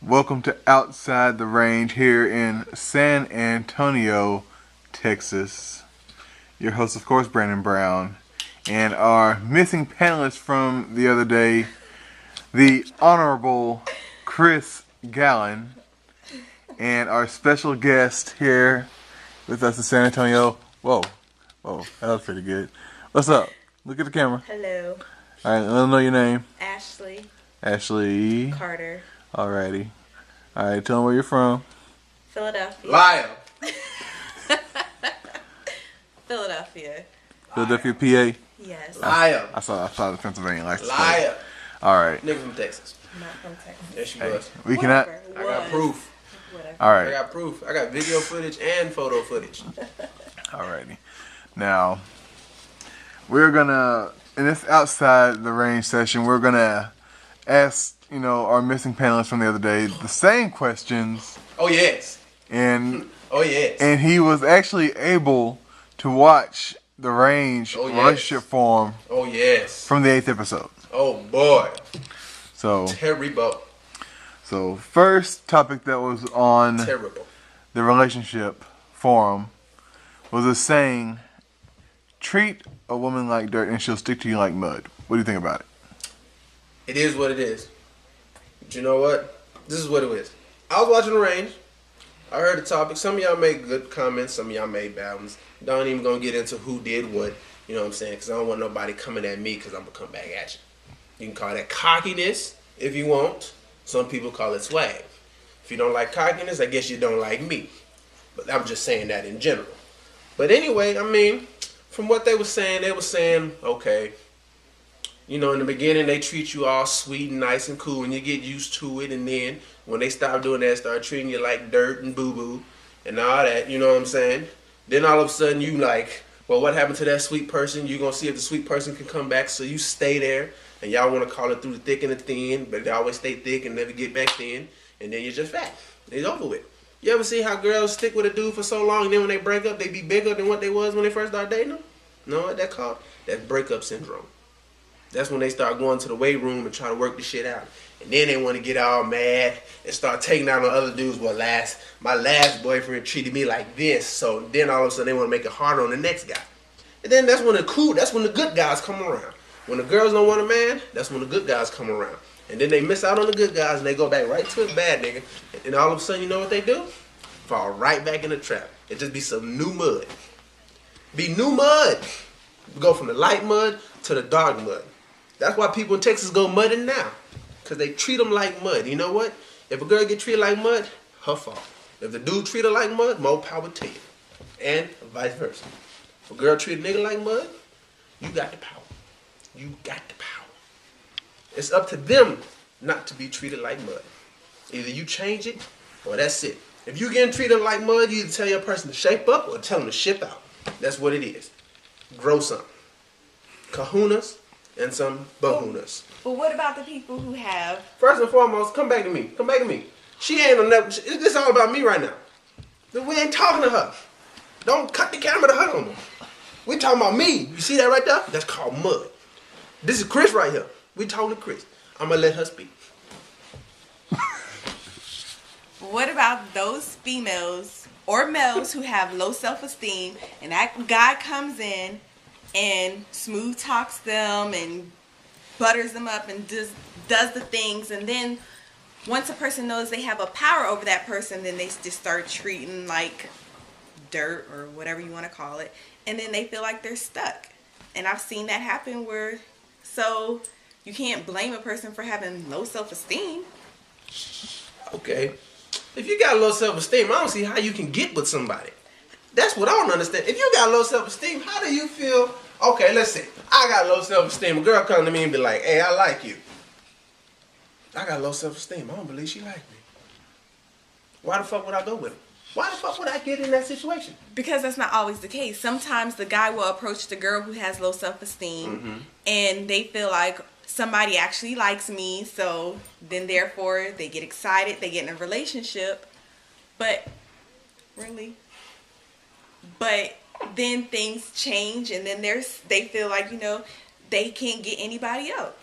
Welcome to Outside the Range here in San Antonio, Texas. Your host, of course, Brandon Brown. And our missing panelist from the other day, the Honorable Chris Gallen. And our special guest here with us in San Antonio. Whoa, that was pretty good. What's up? Look at the camera. Hello. All right, let them know your name. Ashley. Ashley. Carter. Alrighty. Alright, tell them where you're from. Philadelphia. Liar. Philadelphia. Philadelphia, PA. Yes. Liar. I saw the Pennsylvania license plate. Liar. Alright. Nigga from Texas. Not from Texas. There she Hey, was. we cannot. Whatever. I got Was. proof. Whatever. I Alright. got proof. I got video footage and photo footage. Alrighty. Now, we're gonna, in this outside the range session, we're gonna ask, our missing panelists from the other day the same questions, Oh yes. and Oh yes. and he was actually able to watch the range Oh, yes. relationship form Oh yes. from the 8th episode. Oh boy. So Terrible. first topic that was on Terrible. the relationship forum was a saying, treat a woman like dirt and she'll stick to you like mud. What do you think about it? It is what it is. But you know what? This is what it is. I was watching the range. I heard the topic. Some of y'all made good comments. Some of y'all made bad ones. Don't even gonna get into who did what. You know what I'm saying? Because I don't want nobody coming at me because I'm gonna come back at you. You can call that cockiness if you want. Some people call it swag. If you don't like cockiness, I guess you don't like me. But I'm just saying that in general. But anyway, I mean, from what they were saying, okay, in the beginning they treat you all sweet and nice and cool and you get used to it, and then when they stop doing that, start treating you like dirt and boo-boo and all that, you know what I'm saying? Then all of a sudden you like, well, what happened to that sweet person? You're going to see if the sweet person can come back, so you stay there, and y'all want to call it through the thick and the thin, but they always stay thick and never get back thin, and then you're just fat. It's over with. You ever see how girls stick with a dude for so long, and then when they break up, they be bigger than what they was when they first started dating them? Know what that called? That's breakup syndrome. That's when they start going to the weight room and try to work the shit out. And then they want to get all mad and start taking out on other dudes. Well, my last boyfriend treated me like this. So then all of a sudden they want to make it harder on the next guy. And then that's when the good guys come around. When the girls don't want a man, that's when the good guys come around. And then they miss out on the good guys and they go back right to the bad nigga. And then all of a sudden, you know what they do? Fall right back in the trap. It just be some new mud. Be new mud. Go from the light mud to the dark mud. That's why people in Texas go mudding now. Because they treat them like mud. You know what? If a girl get treated like mud, her fault. If the dude treat her like mud, more power to you. And vice versa. If a girl treat a nigga like mud, you got the power. You got the power. It's up to them not to be treated like mud. Either you change it, or that's it. If you getting treated like mud, you either tell your person to shape up or tell them to ship out. That's what it is. Grow some. Kahunas and some bahunas. But what about the people who have... First and foremost, come back to me. Come back to me. She ain't on that. It's all about me right now. We ain't talking to her. Don't cut the camera to her no more. We talking about me. You see that right there? That's called mud. This is Chris right here. We talking to Chris. I'm going to let her speak. What about those females or males who have low self-esteem and that guy comes in and smooth talks them and butters them up and does the things, and then once a person knows they have a power over that person, then they just start treating like dirt or whatever you want to call it, and then they feel like they're stuck. And I've seen that happen so you can't blame a person for having low self-esteem. Okay. If you got low self-esteem, I don't see how you can get with somebody. That's what I don't understand. If you got low self-esteem, how do you feel? Okay, let's see. I got low self-esteem. A girl come to me and be like, hey, I like you. I got low self-esteem. I don't believe she like me. Why the fuck would I go with her? Why the fuck would I get in that situation? Because that's not always the case. Sometimes the guy will approach the girl who has low self-esteem and they feel like somebody actually likes me, so then therefore they get excited, they get in a relationship. But really? But then things change and then they feel like, they can't get anybody else.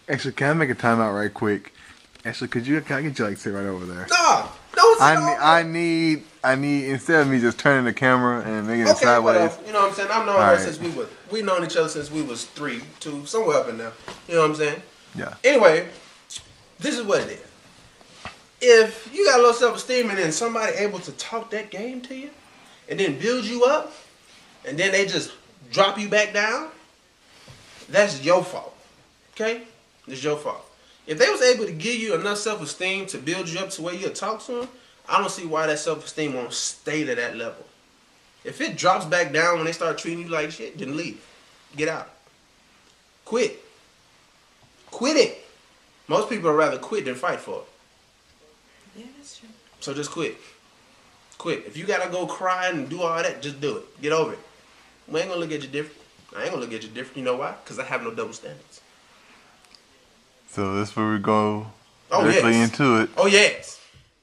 Actually, can I make a timeout right quick Actually, can I get you like sit right over there? Nah, don't sit over I need instead of me just turning the camera and making it Okay, sideways. whatever. You know what I'm saying? I've known her Alright. since we known each other since we was 3, 2, somewhere up in there. You know what I'm saying? Yeah. Anyway, this is what it is. If you got low self-esteem and then somebody able to talk that game to you and then build you up and then they just drop you back down, that's your fault. Okay? It's your fault. If they was able to give you enough self-esteem to build you up to where you'll talk to them, I don't see why that self-esteem won't stay to that level. If it drops back down when they start treating you like shit, then leave. Get out. Quit. Quit it. Most people would rather quit than fight for it. Yeah, that's true. So just quit. Quit. If you gotta go cry and do all that, just do it. Get over it. We ain't gonna look at you different. I ain't gonna look at you different. You know why? Because I have no double standards. So that's where we go Oh, directly yes. into it. Oh, yes.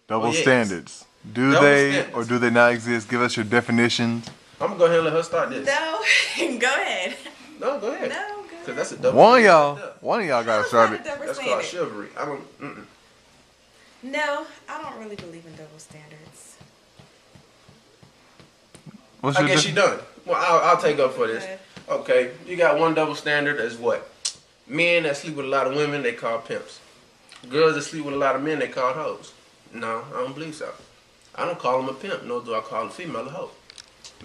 Double Oh, yes. standards. Do Double they standards. or do they not exist? Give us your definitions. I'm gonna go ahead and let her start this. No, go ahead. No, go ahead. No, go Because ahead. that's a double One of standard y'all, right there. one of y'all got How's started. that a double That's called standard? chivalry. I don't. No, I don't really believe in double standards. What's I your guess she done. Well, I'll take up for this. Okay. Okay, you got one double standard as what? Men that sleep with a lot of women, they call pimps. Girls that sleep with a lot of men, they call hoes. No, I don't believe so. I don't call them a pimp, nor do I call a female a hoe.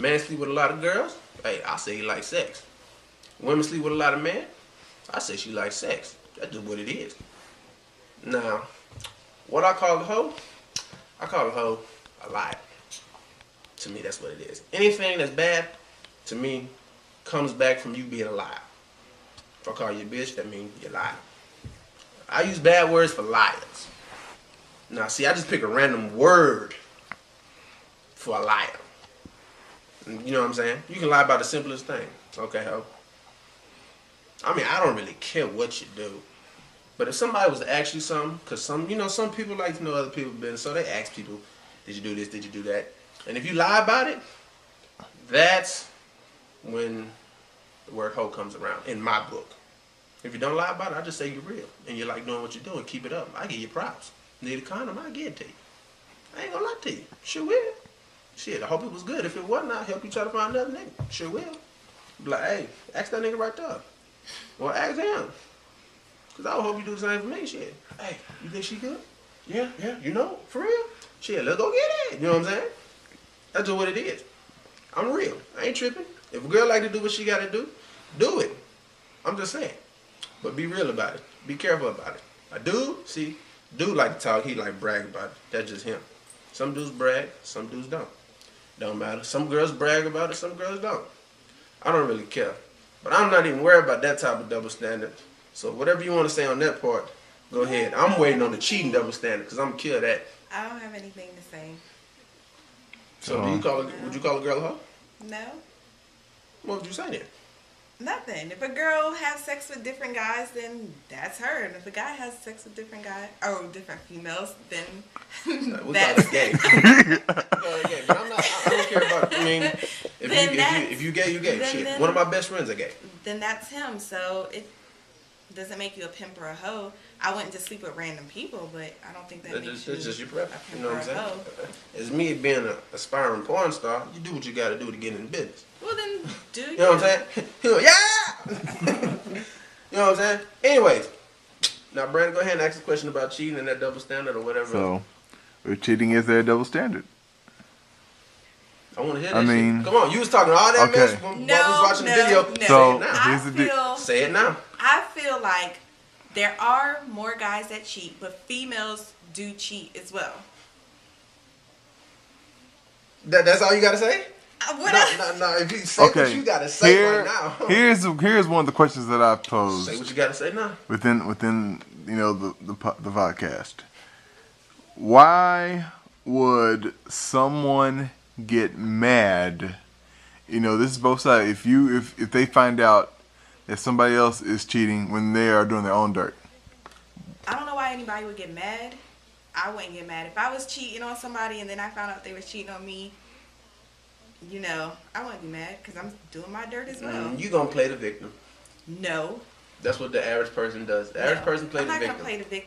Man sleep with a lot of girls, hey, I say he likes sex. Women sleep with a lot of men, I say she likes sex. That's just what it is. Now, what I call a hoe, I call a hoe a liar. To me, that's what it is. Anything that's bad, to me, comes back from you being a liar. If I call you a bitch, that means you're lying. I use bad words for liars. Now, see, I just pick a random word for a liar. You know what I'm saying? You can lie about the simplest thing. Okay, ho. I mean, I don't really care what you do. But if somebody was to ask you something, because some people like to know other people's business, so they ask people, did you do this, did you do that? And if you lie about it, that's when the word hoe comes around, in my book. If you don't lie about it, I just say you're real. And you like doing what you're doing, keep it up. I give you props. Need a condom, I give it to you. I ain't gonna lie to you. Sure will. Shit, I hope it was good. If it wasn't, I'll help you try to find another nigga. Sure will. Be like, hey, ask that nigga right there. Or ask him. Because I would hope you do the same for me, shit. Hey, you think she good? Yeah, you know, for real? Shit, let's go get it. You know what I'm saying? That's just what it is. I'm real. I ain't tripping. If a girl like to do what she gotta do it. I'm just saying. But be real about it. Be careful about it. A dude like to talk, he like brag about it. That's just him. Some dudes brag, some dudes don't. Don't matter. Some girls brag about it, some girls don't. I don't really care. But I'm not even worried about that type of double standard. So whatever you want to say on that part, go ahead. I'm waiting on the cheating double standard because I'm going to kill that. I don't have anything to say. So would you call a girl a hoe? No, What would you say then? nothing. If a girl has sex with different guys, then that's her. And if a guy has sex with different guys, or different females, then We that's call it gay. We call it gay. But I don't care about it. I mean, if you gay, you gay. then- Shit. then- One of my best friends are gay. then that's him. So it doesn't make you a pimp or a hoe. I wouldn't just sleep with random people, but I don't think that That's makes just you your preference. a You pimp know or what I'm a saying? hoe. As me being an aspiring porn star, you do what you got to do to get in the business. Well, then do you? You know what I'm saying? Yeah! You know what I'm saying? Anyways, now Brandon, go ahead and ask a question about cheating and that double standard or whatever. So, if cheating is there a double standard? I want to hear that I mean- shit. Come on, you was talking all that Okay. mess when we was watching the video. no. Say So- it now. Here's the deal. Say it now. I feel like there are more guys that cheat, but females do cheat as well. That's all you got to say? What else? No. If you say what you got to say right now. Here's one of the questions that I've posed Say what you got to say now. within the podcast. Why would someone get mad? This is both sides. If they find out that somebody else is cheating when they are doing their own dirt. I don't know why anybody would get mad. I wouldn't get mad. If I was cheating on somebody and then I found out they was cheating on me, I wouldn't be mad because I'm doing my dirt as well. You going to play the victim. No. That's what the average person does. The average person plays I'm the not victim. gonna play the victim.